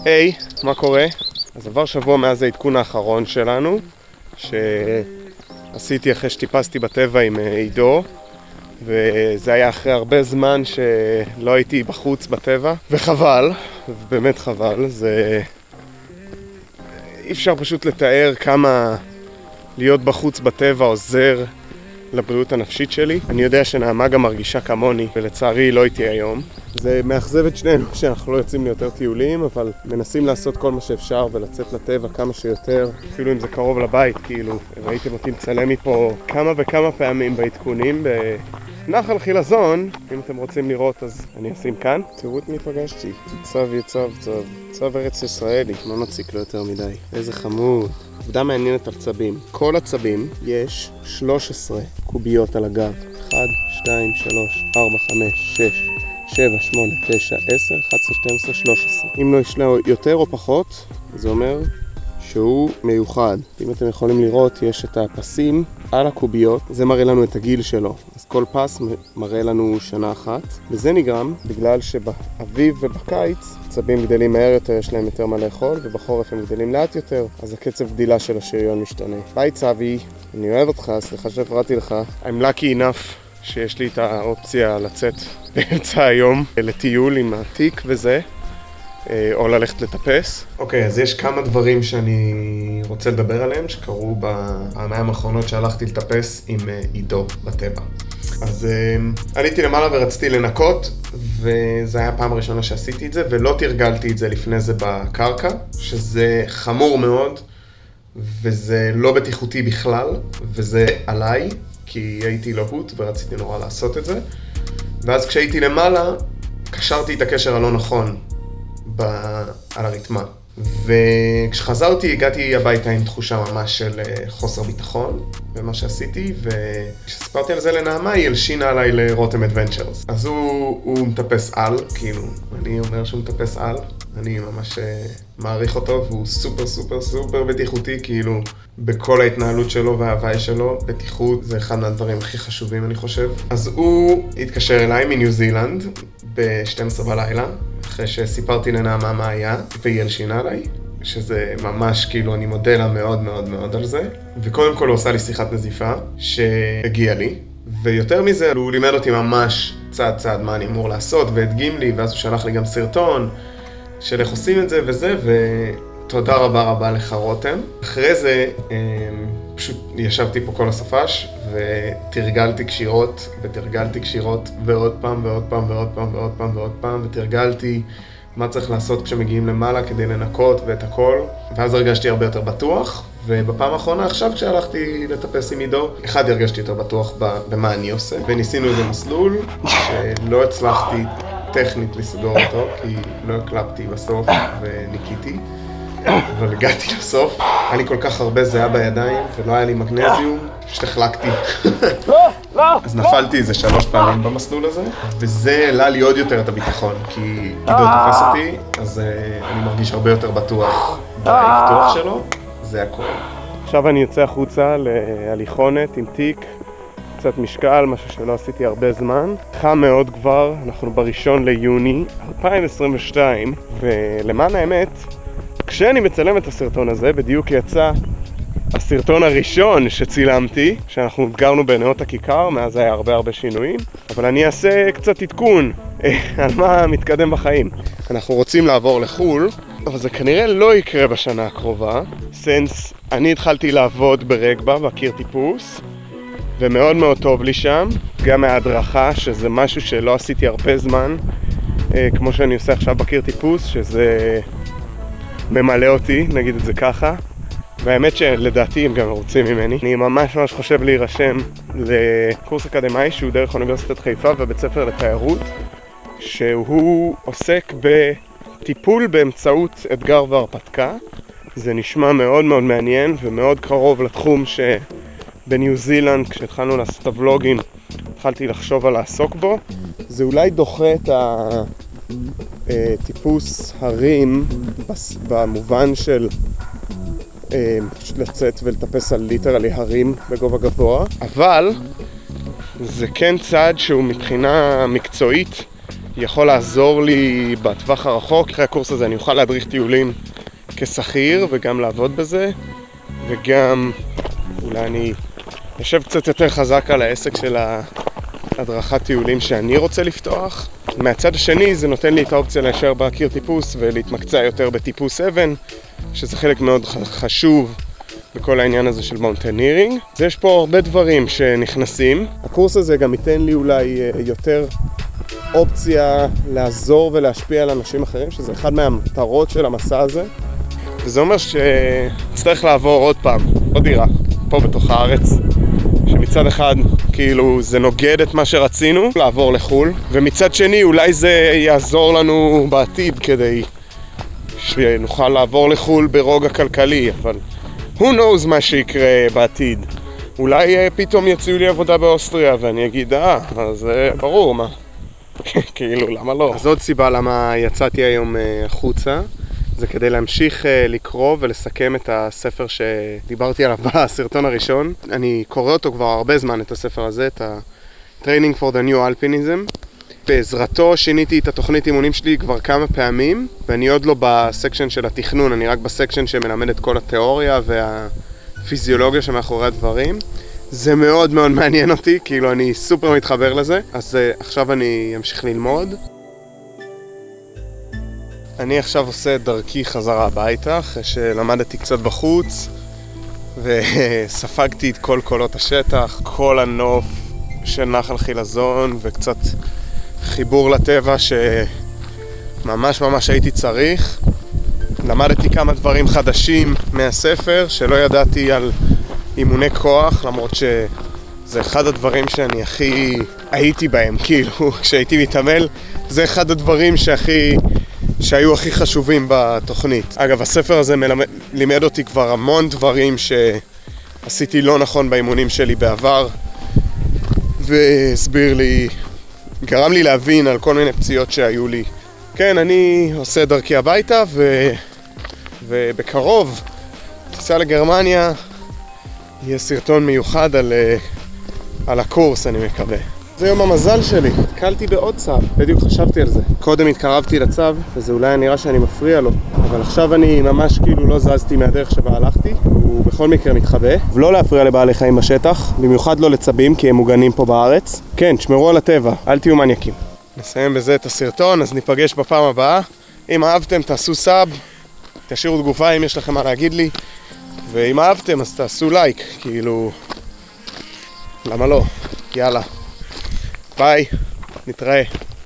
היי, מה קורה? אז עבר שבוע מאז העדכון האחרון שלנו שעשיתי אחרי שטיפסתי בטבע עם עידו, וזה היה אחרי הרבה זמן שלא הייתי בחוץ בטבע, וחבל, באמת חבל. זה אי אפשר פשוט לתאר כמה להיות בחוץ בטבע עוזר לבריאות הנפשית שלי. אני יודע שנעמה גם מרגישה כמוני, ולצערי היא לא איתי היום. זה מאכזב את שנינו שאנחנו לא יוצאים ליותר טיולים, אבל מנסים לעשות כל מה שאפשר ולצאת לטבע כמה שיותר, אפילו אם זה קרוב לבית. כאילו, ראיתם אותי מצלם מפה כמה וכמה פעמים בעדכונים בנחל חילזון. אם אתם רוצים לראות אז אני אשים כאן. תראו את מי פגשתי, צב ארץ ישראלי, לא נציק לו יותר מדי. איזה חמוד. עובדה מעניינת על צבים. כל הצבים יש 13 קוביות על הגב. 1, 2, 3, 4, 5, 6, 7, 8, 9, 10, 11, 12, 13. אם לא יש לו יותר או פחות, זה אומר שהוא מיוחד. אם אתם יכולים לראות, יש את הפסים על הקוביות. זה מראה לנו את הגיל שלו. אז כל פס מראה לנו שנה אחת. וזה נגרם בגלל שבאביב ובקיץ צבים גדלים מהר יותר, יש להם יותר מה לאכול, ובחורף הם גדלים לאט יותר, אז הקצב גדילה של השריון משתנה. ביי צבי, אני אוהב אותך, סליחה שהפרעתי לך. I'm lucky enough שיש לי את האופציה לצאת באמצע היום לטיול עם התיק וזה, או ללכת לטפס. אוקיי, אז יש כמה דברים שאני רוצה לדבר עליהם שקרו בפעמיים האחרונות שהלכתי לטפס עם עידו בטבע. אז עליתי למעלה ורציתי לנקות, וזה היה הפעם הראשונה שעשיתי את זה, ולא תרגלתי את זה לפני זה בקרקע, שזה חמור מאוד, וזה לא בטיחותי בכלל, וזה עליי, כי הייתי להוט ורציתי נורא לעשות את זה. ואז כשהייתי למעלה, קשרתי את הקשר הלא נכון על הרתמה. וכשחזרתי, הגעתי הביתה עם תחושה ממש של חוסר ביטחון במה שעשיתי, וכשספרתי על זה לנעמה, היא הלשינה עליי לרותם אדוונצ'רס. אז הוא מטפס על, כאילו, אני אומר שהוא מטפס על, אני ממש מעריך אותו, והוא סופר סופר סופר בטיחותי, כאילו, בכל ההתנהלות שלו וההוואי שלו. בטיחות זה אחד מהדברים הכי חשובים, אני חושב. אז הוא התקשר אליי מניו זילנד ב-12 בלילה, אחרי שסיפרתי לנעמה מה היה, והיא הלשינה עליי, שזה ממש, כאילו, אני מודה לה מאוד מאוד מאוד על זה. וקודם כל הוא עושה לי שיחת נזיפה שהגיעה לי, ויותר מזה הוא לימד אותי ממש צעד צעד מה אני אמור לעשות, והדגים לי, ואז הוא שלח לי גם סרטון של איך עושים את זה וזה, ותודה רבה רבה לך רותם. אחרי זה פשוט ישבתי פה כל הסופש ותרגלתי קשירות ועוד פעם ועוד פעם ועוד פעם ועוד פעם ועוד פעם, ותרגלתי מה צריך לעשות כשמגיעים למעלה כדי לנקות ואת הכל, ואז הרגשתי הרבה יותר בטוח. ובפעם האחרונה עכשיו כשהלכתי לטפס עם עידו, הרגשתי יותר בטוח במה אני עושה, וניסינו איזה מסלול שלא הצלחתי טכנית לסגור אותו, כי לא הקלפתי בסוף וניקיתי, אבל הגעתי לסוף. היה לי כל כך הרבה זהה בידיים ולא היה לי מגנזיום, פשוט החלקתי. אז נפלתי איזה 3 פעמים במסלול הזה, וזה העלה לי עוד יותר את הביטחון, כי עידו תופס אותי, אז אני מרגיש הרבה יותר בטוח בהפתוח שלו. זה הכל. עכשיו אני יוצא החוצה להליכונת עם תיק, קצת משקל, משהו שלא עשיתי הרבה זמן. חם מאוד כבר, אנחנו ב1 ליוני 2022, ולמען האמת, כשאני מצלם את הסרטון הזה, בדיוק יצא הסרטון הראשון שצילמתי, שאנחנו גרנו בנאות הכיכר, מאז היה הרבה שינויים, אבל אני אעשה קצת עדכון על מה מתקדם בחיים. אנחנו רוצים לעבור לחול, אבל זה כנראה לא יקרה בשנה הקרובה, סנס אני התחלתי לעבוד ברגבה, בקיר טיפוס, ומאוד מאוד טוב לי שם, גם מההדרכה, שזה משהו שלא עשיתי הרבה זמן, כמו שאני עושה עכשיו בקיר טיפוס, שזה ממלא אותי, נגיד את זה ככה. והאמת שלדעתי הם גם רוצים ממני. אני ממש חושב להירשם לקורס אקדמי שהוא דרך אוניברסיטת חיפה ובית ספר לתיירות, שהוא עוסק בטיפול באמצעות אתגר והרפתקה. זה נשמע מאוד מאוד מעניין ומאוד קרוב לתחום שבניו זילנד, כשהתחלנו לעשות את הוולוגים, התחלתי לחשוב על לעסוק בו. זה אולי דוחה את טיפוס הרים במובן של לצאת ולטפס על ליטרלי הרים בגובה גבוה, אבל זה כן צעד שהוא מבחינה מקצועית יכול לעזור לי בטווח הרחוק. אחרי הקורס הזה אני אוכל להדריך טיולים כשכיר וגם לעבוד בזה, וגם אולי אני יושב קצת יותר חזק על העסק של הדרכת טיולים שאני רוצה לפתוח. מהצד השני זה נותן לי את האופציה להישאר בקיר טיפוס ולהתמקצע יותר בטיפוס אבן, שזה חלק מאוד חשוב בכל העניין הזה של מאונטנירינג. אז יש פה הרבה דברים שנכנסים. הקורס הזה גם ייתן לי אולי יותר אופציה לעזור ולהשפיע על אנשים אחרים, שזה אחד מהמטרות של המסע הזה. וזה אומר שצריך לעבור עוד פעם, עוד דירה, פה בתוך הארץ, שמצד אחד כאילו זה נוגד את מה שרצינו, לעבור לחול, ומצד שני אולי זה יעזור לנו בעתיד כדי שנוכל לעבור לחול ברוגע כלכלי, אבל who knows מה שיקרה בעתיד. אולי פתאום יציעו לי עבודה באוסטריה ואני אגיד, אז ברור מה. כאילו, למה לא? אז עוד סיבה למה יצאתי היום החוצה, זה כדי להמשיך לקרוא ולסכם את הספר שדיברתי עליו בסרטון הראשון. אני קורא אותו כבר הרבה זמן, את הספר הזה, את ה-Training for the New Alpinism. בעזרתו שיניתי את התוכנית אימונים שלי כבר כמה פעמים, ואני עוד לא בסקשן של התכנון, אני רק בסקשן שמלמד את כל התיאוריה והפיזיולוגיה שמאחורי הדברים. זה מאוד מאוד מעניין אותי, כאילו אני סופר מתחבר לזה, אז עכשיו אני אמשיך ללמוד. אני עכשיו עושה את דרכי חזרה הביתה, אחרי שלמדתי קצת בחוץ, וספגתי את כל קולות השטח, כל הנוף של נחל חילזון, וקצת חיבור לטבע שממש ממש הייתי צריך. למדתי כמה דברים חדשים מהספר שלא ידעתי על אימוני כוח, למרות שזה אחד הדברים שאני הכי הייתי בהם, כאילו כשהייתי מתעמל זה אחד הדברים שהיו הכי חשובים בתוכנית. אגב, הספר הזה לימד אותי כבר המון דברים שעשיתי לא נכון באימונים שלי בעבר, והסביר לי, גרם לי להבין על כל מיני פציעות שהיו לי. כן, אני עושה דרכי הביתה ובקרוב טיסה לגרמניה, יהיה סרטון מיוחד על הקורס, אני מקווה. זה יום המזל שלי, קלתי בעוד צו, בדיוק חשבתי על זה. קודם התקרבתי לצו, וזה אולי נראה שאני מפריע לו, אבל עכשיו אני ממש כאילו לא זזתי מהדרך שבה הלכתי, הוא בכל מקרה מתחבא. ולא להפריע לבעלי חיים בשטח, במיוחד לא לצבים, כי הם מוגנים פה בארץ. כן, תשמרו על הטבע, אל תהיו מניאקים. נסיים בזה את הסרטון, אז ניפגש בפעם הבאה. אם אהבתם, תעשו סאב, תשאירו תגובה אם יש לכם מה להגיד לי, ואם אהבתם, אז תעשו לייק, כאילו, למה לא? יאללה. ביי, נתראה.